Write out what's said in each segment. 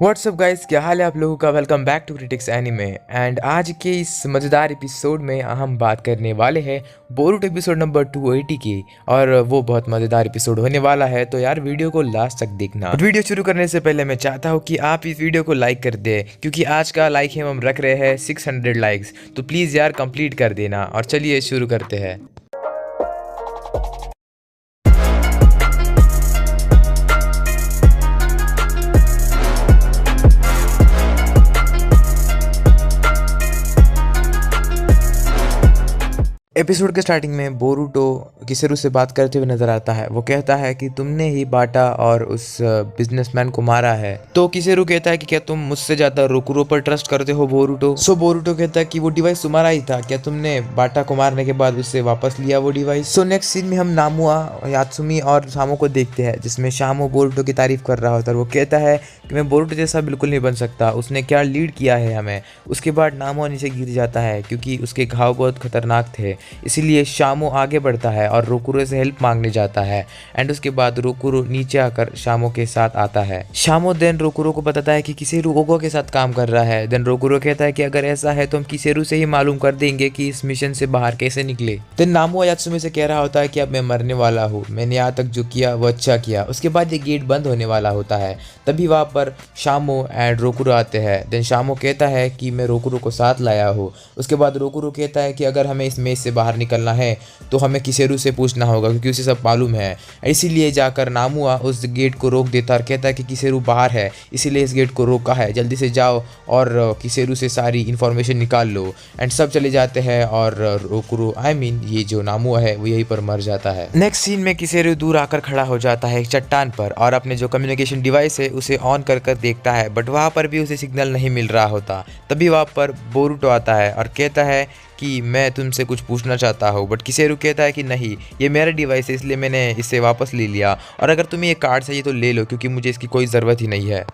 WhatsApp guys, क्या हाल है आप लोगों का। Welcome back to critics anime. And आज के इस मज़ेदार एपिसोड में हम बात करने वाले हैं बोरुटो एपिसोड नंबर 280 की। और वो बहुत मज़ेदार एपिसोड होने वाला है, तो यार वीडियो को लास्ट तक देखना। वीडियो शुरू करने से पहले मैं चाहता हूँ कि आप इस वीडियो को लाइक कर दें, क्योंकि आज का लाइक हम रख रहे हैं 600 लाइक्स। तो प्लीज़ यार कंप्लीट कर देना। और चलिए शुरू करते हैं। एपिसोड के स्टार्टिंग में बोरुटो किसेरू से बात करते हुए नजर आता है। वो कहता है कि तुमने ही बाटा और उस बिजनेसमैन को मारा है। तो किसेरू कहता है कि क्या तुम मुझसे ज्यादा रोकुरो पर ट्रस्ट करते हो बोरुटो। सो बोरुटो कहता है कि वो डिवाइस तुम्हारा ही था, क्या तुमने बाटा को मारने के बाद उससे वापस लिया वो डिवाइस। सो नेक्स्ट सीन में हम नामुआ, यात्सुमी और शामो को देखते हैं, जिसमें शामो बोरुटो की तारीफ कर रहा होता है। वो कहता है कि मैं बोरुटो जैसा बिल्कुल नहीं बन सकता, उसने क्या लीड किया है हमें। उसके बाद नामुआ नीचे गिर जाता है क्योंकि उसके घाव बहुत खतरनाक थे। इसीलिए शामो आगे बढ़ता है और रोकुरो से हेल्प मांगने जाता है। एंड उसके बाद रोकुरो नीचे आकर शामो के साथ आता है। शामो देन रोकुरो को बताता है कि किसेरू ओगो के साथ काम कर रहा है। देन रोकुरो कहता है कि अगर ऐसा है तो हम किसेरू से ही मालूम कर देंगे कि इस मिशन से बाहर कैसे निकले। देन नामुआ यात्सुमी से कह रहा होता है कि अब मैं मरने वाला हूँ, मैंने यहाँ तक जो किया वो अच्छा किया। उसके बाद ये गेट बंद होने वाला होता है। तभी वहाँ पर शामो एंड रोकुरो आते हैं। देन शामो कहता है कि मैं रोकुरो को साथ लाया हूँ। उसके बाद रोकुरो कहता है कि अगर हमें इस मेज से बाहर निकलना है तो हमें किसेरू से पूछना होगा, क्योंकि उसे सब मालूम है। इसीलिए जाकर नामुआ उस गेट को रोक देता और कहता है कि किसेरू बाहर है, इसीलिए इस गेट को रोका है, जल्दी से जाओ और किसेरू से सारी इन्फॉर्मेशन निकाल लो। एंड सब चले जाते हैं और रोकुरो ये जो नामुआ है वो यहीं पर मर जाता है। नेक्स्ट सीन में किसेरू दूर आकर खड़ा हो जाता है एक चट्टान पर और अपने जो कम्युनिकेशन डिवाइस है उसे ऑन कर देखता है, बट वहाँ पर भी उसे सिग्नल नहीं मिल रहा होता। तभी वहाँ पर बोरुटो आता है और कहता है कि मैं तुमसे कुछ पूछना चाहता हूँ। बट किसेरू कहता है कि नहीं, ये मेरा डिवाइस है, इसलिए मैंने इसे वापस ले लिया, और अगर तुम्हें ये कार्ड चाहिए तो ले लो, क्योंकि मुझे इसकी कोई ज़रूरत ही नहीं है।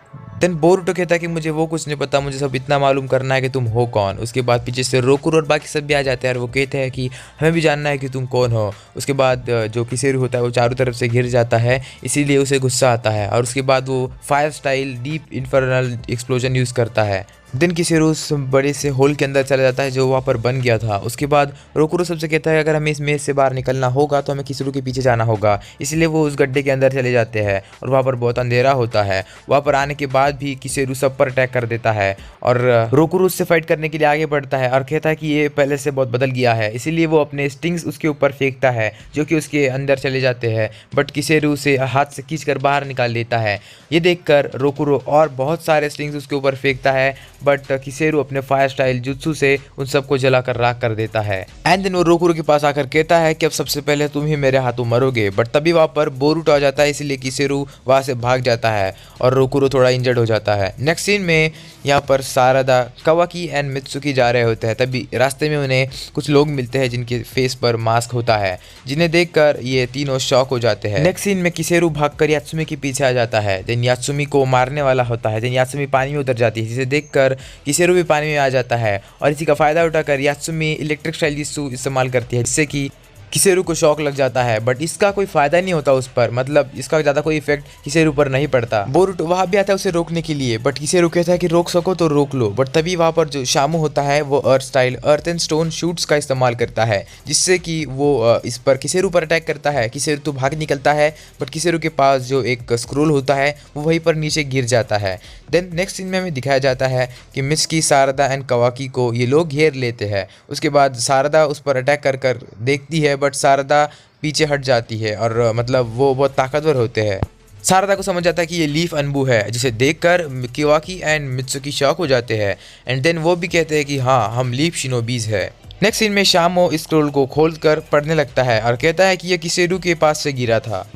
देन बोरुटो कहता है कि मुझे वो कुछ नहीं पता, मुझे सब इतना मालूम करना है कि तुम हो कौन। उसके बाद पीछे से रोकुरो और बाकी सब भी आ जाते हैं और वो कहते हैं कि हमें भी जानना है कि तुम कौन हो। उसके बाद जो किसेरू होता है वो चारों तरफ से घिर जाता है, इसीलिए उसे गुस्सा आता है और उसके बाद वो fire style deep infernal explosion use करता है। देन किसेरू उस बड़े से होल के अंदर चला जाता है जो वहाँ पर बन गया था। उसके बाद रोकुरो सबसे कहता है अगर हमें इस मेज से बाहर निकलना होगा तो हमें किसेरू के पीछे जाना होगा। इसलिए वो उस गड्ढे के अंदर चले जाते हैं और वहाँ पर बहुत अंधेरा होता है। वहाँ पर आने के बाद भी किसेरू सब पर अटैक कर देता है और रोकुरो उससे फाइट करने के लिए आगे बढ़ता है और कहता है कि ये पहले से बहुत बदल गया है। इसीलिए वो अपने स्टिंग्स उसके ऊपर फेंकता है जो कि उसके अंदर चले जाते हैं, बट किसेरू उसे हाथ से खींच कर बाहर निकाल लेता है। ये देखकर रोकुरो और बहुत सारे स्टिंग्स उसके ऊपर फेंकता है, बट किसेरू अपने फायर स्टाइल जुत्सु से उन सबको जलाकर राख कर देता है। एंड देन वो रोकुरो के पास आकर कहता है कि अब सबसे पहले तुम ही मेरे हाथों मरोगे। बट तभी वहाँ पर बोरुटो आ जाता है, इसलिए किसेरू वहाँ से भाग जाता है और रोकुरो थोड़ा इंजर्ड हो जाता है। नेक्स्ट सीन में यहाँ पर सारदा, कावाकी एंड मित्सुकी जा रहे होते हैं। तभी रास्ते में उन्हें कुछ लोग मिलते हैं जिनके फेस पर मास्क होता है, जिन्हें देखकर ये तीनों शॉक हो जाते हैं। नेक्स्ट सीन में किसेरू भागकर यात्सुमी के पीछे आ जाता है। देन यात्सुमी को मारने वाला होता है। देन यात्सुमी पानी में उतर जाती है, जिसे देखकर किसेरू भी पानी में आ जाता है और इसी का फायदा उठाकर यात्सुमी इलेक्ट्रिक स्टाइल जित्सु इस्तेमाल करती है, जिससे कि किसेरू को शॉक लग जाता है। बट इसका कोई फायदा नहीं होता उस पर, मतलब इसका ज़्यादा कोई इफेक्ट किसेरू पर नहीं पड़ता। बोरुटो वहाँ भी आता है उसे रोकने के लिए, बट किसेरू कहता है कि रोक सको तो रोक लो। बट तभी वहाँ पर जो शामो होता है वो earth style earth and stone shoots का इस्तेमाल करता है, जिससे कि वो इस पर किसेरू पर अटैक करता है। किसेरू तो भाग निकलता है, बट किसेरू के पास जो एक स्क्रोल होता है वो वहीं पर नीचे गिर जाता है। देन नेक्स्ट सीन में हमें दिखाया जाता है कि मित्सुकी, सारदा एंड कावाकी को ये लोग घेर लेते हैं। उसके बाद सारदा उस पर अटैक कर कर देखती है, बट सारदा पीछे हट जाती है और मतलब वो बहुत ताकतवर होते हैं। सारदा को समझ जाता है कि ये लीफ अनबू है, जिसे देखकर कावाकी एंड मित्सुकी शॉक हो जाते हैं। एंड देन वो भी कहते हैं कि हाँ, हम लीफ शिनोबीज है। नेक्स्ट सीन में शामो इस स्क्रोल को खोलकर पढ़ने लगता है और कहता है कि यह किसेरू के पास से गिरा था।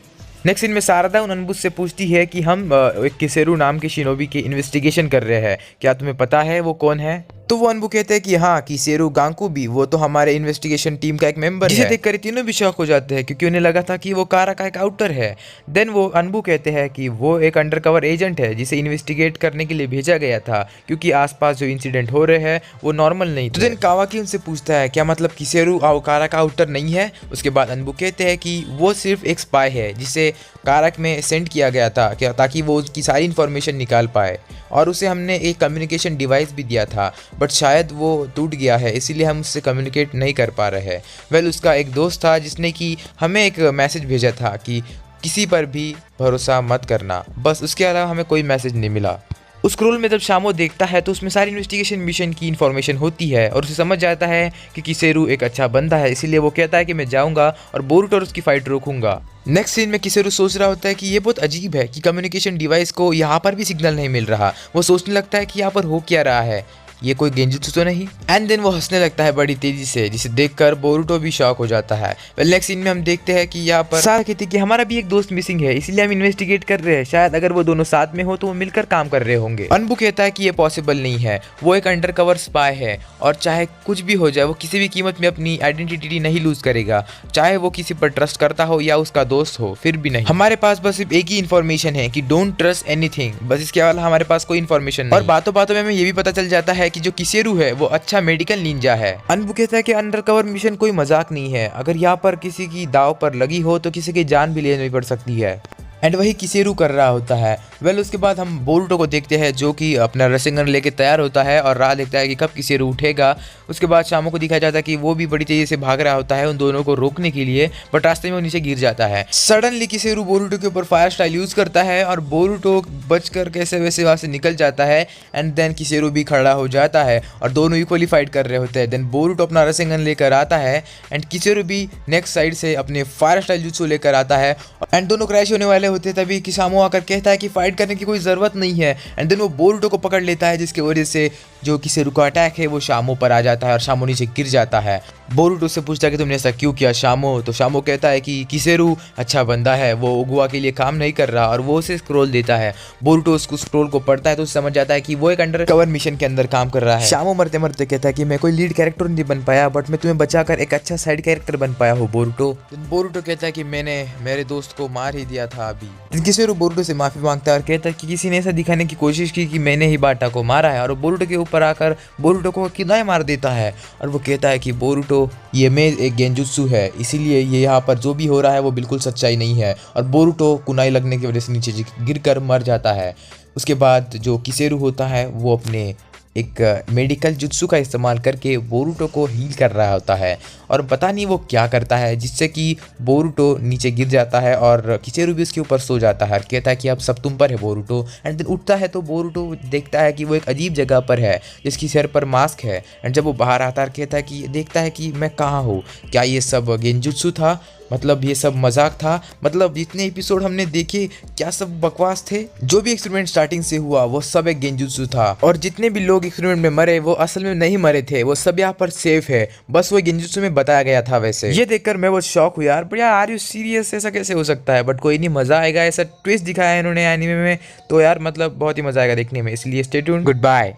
नेक्स्ट सीन में सारदा उन अनबुस से पूछती है कि हम एक किसेरू नाम के शिनोबी की इन्वेस्टिगेशन कर रहे हैं, क्या तुम्हें पता है वो कौन है। तो वो अनबू कहते हैं कि हाँ किसेरू गांकुबी वो तो हमारे इन्वेस्टिगेशन टीम का एक मेंबर है, जिसे देखकर तीनों भी शॉक हो जाते हैं क्योंकि उन्हें लगा था कि वो कारा का एक आउटर है। देन वो अनबू कहते हैं कि वो एक अंडरकवर एजेंट है जिसे इन्वेस्टिगेट करने के लिए भेजा गया था क्योंकि आसपास जो इंसिडेंट हो रहे हैं वो नॉर्मल नहीं थे। तो देन कावाकी उनसे पूछता है क्या मतलब किसेरू कारा का आउटर नहीं है। उसके बाद अनबू कहते हैं कि वो सिर्फ एक स्पाई है जिसे कारक में सेंड किया गया था क्या ताकि वो उसकी सारी इन्फॉर्मेशन निकाल पाए, और उसे हमने एक कम्युनिकेशन डिवाइस भी दिया था बट शायद वो टूट गया है इसीलिए हम उससे कम्युनिकेट नहीं कर पा रहे हैं। वेल उसका एक दोस्त था जिसने कि हमें एक मैसेज भेजा था कि किसी पर भी भरोसा मत करना, बस उसके अलावा हमें कोई मैसेज नहीं मिला। उस स्क्रोल में जब शामो देखता है तो उसमें सारी इन्वेस्टिगेशन मिशन की इन्फॉर्मेशन होती है और उसे समझ जाता है कि किसेरू एक अच्छा बंदा है, इसीलिए वो कहता है कि मैं जाऊंगा और बोरुटो और उसकी फाइट रोकूंगा। नेक्स्ट सीन में किसेरू सोच रहा होता है कि ये बहुत अजीब है कि कम्युनिकेशन डिवाइस को यहाँ पर भी सिग्नल नहीं मिल रहा। वो सोचने लगता है कि यहाँ पर हो क्या रहा है, ये कोई गेंजुत्सु तो नहीं। एंड देन वो हंसने लगता है बड़ी तेजी से जिसे देखकर बोरुटो भी शॉक हो जाता है। वेल नेक्स्ट सीन में हम देखते हैं कि यहाँ पर सारा कहती है कि हमारा भी एक दोस्त मिसिंग है इसलिए हम इन्वेस्टिगेट कर रहे हैं, शायद अगर वो दोनों साथ में हो तो वो मिलकर काम कर रहे होंगे। अनबू कहता है कि ये पॉसिबल नहीं है, वो एक अंडरकवर स्पाई है और चाहे कुछ भी हो जाए वो किसी भी कीमत में अपनी आइडेंटिटी नहीं लूज करेगा, चाहे वो किसी पर ट्रस्ट करता हो या उसका दोस्त हो फिर भी नहीं। हमारे पास बस सिर्फ एक ही इन्फॉर्मेशन है कि डोंट ट्रस्ट एनीथिंग, बस इसके अलावा हमारे पास कोई इन्फॉर्मेशन नहीं। और बातों बातों में हमें ये भी पता चल जाता है कि जो किसेरू है वो अच्छा मेडिकल निंजा है। अनबू कहता है कि अंडरकवर मिशन कोई मजाक नहीं है, अगर यहाँ पर किसी की दाव पर लगी हो तो किसी की जान भी लेनी पड़ सकती है। एंड वही किसेरू कर रहा होता है। वेल उसके बाद हम बोरुटो को देखते हैं जो कि अपना रसिंगन लेके तैयार होता है और राह देखता है कि कब किसेरू उठेगा। उसके बाद शामो को दिखाया जाता है कि वो भी बड़ी तेजी से भाग रहा होता है उन दोनों को रोकने के लिए, बट रास्ते में वो नीचे गिर जाता है। सडनली किसेरू बोरुटो के ऊपर फायर स्टाइल यूज करता है और बोरुटो बचकर कैसे वैसे वहां से निकल जाता है। एंड देन किसेरू भी खड़ा हो जाता है और दोनों इक्वली फाइट कर रहे होते हैं। देन बोरुटो अपना रसिंगन लेकर आता है एंड किसेरू भी नेक्स्ट साइड से अपने फायर स्टाइल jutsu लेकर आता है एंड दोनों क्रैश होने वाले होते हैं। तभी किसामो आकर कहता है कि फाइट करने की कोई जरूरत नहीं है एंड देन वो बोरुटो को पकड़ लेता है जिसकी वजह से जो किसेरू का अटैक है वो शामो पर आ जाता है और शामो नीचे गिर जाता है। बोरुटो से पूछता है कि तुमने ऐसा क्यों किया शामो, तो शामो कहता है कि किसेरू अच्छा बंदा है, वो ओगुआ के लिए काम नहीं कर रहा और वो उसे स्क्रोल देता है। बोरुटो उसको स्क्रोल को पढ़ता है तो समझ जाता है कि वो एक अंडर कवर मिशन के अंदर काम कर रहा है। शामो मरते मरते कहता है कि मैं कोई लीड कैरेक्टर नहीं बन पाया बट मैं तुम्हें बचाकर एक अच्छा साइड कैरेक्टर बन पाया हूँ बोरुटो। बोरुटो कहता है कि मैंने मेरे दोस्त को मार ही दिया था अभी। किसेरू बोरुटो से माफी मांगता है और कहता है कि किसी ने ऐसा दिखाने की कोशिश की कि मैंने ही बाटा को मारा है, और बोरुटो के ऊपर आकर बोरुटो को किनाए मार देता है और वो कहता है कि बोरुटो ये मैं एक गेंजुत्सु है इसीलिए ये यहाँ पर जो भी हो रहा है वो बिल्कुल सच्चाई नहीं है, और बोरुटो कुनाई लगने की वजह से नीचे गिरकर मर जाता है। उसके बाद जो किसेरू होता है वो अपने एक मेडिकल जुत्सु का इस्तेमाल करके बोरुटो को हील कर रहा होता है और पता नहीं वो क्या करता है जिससे कि बोरुटो नीचे गिर जाता है और किसेरू भी उसके ऊपर सो जाता है और कहता है कि अब सब तुम पर है बोरुटो। एंड देन उठता है तो बोरुटो देखता है कि वो एक अजीब जगह पर है जिसकी सिर पर मास्क है। एंड जब वो बाहर आता है कहता है कि देखता है कि मैं कहाँ हूँ, क्या ये सब गेंजुत्सु था, मतलब ये सब मजाक था, मतलब जितने एपिसोड हमने देखे क्या सब बकवास थे, जो भी एक्सपेरिमेंट स्टार्टिंग से हुआ वो सब एक गेंजुत्सु था और जितने भी लोग एक्सपेरिमेंट में मरे वो असल में नहीं मरे थे, वो सब यहाँ पर सेफ है, बस वो गेंजुत्सु में बताया गया था। वैसे ये देखकर मैं बहुत शॉक हुआ यार, यार आर यू सीरियस, ऐसा कैसे हो सकता है, बट कोई नहीं मजा आएगा, ऐसा ट्विस्ट दिखाया है इन्होंने एनीमे में तो यार मतलब बहुत ही मजा आएगा देखने में, इसलिए स्टे ट्यून्ड, गुड बाय।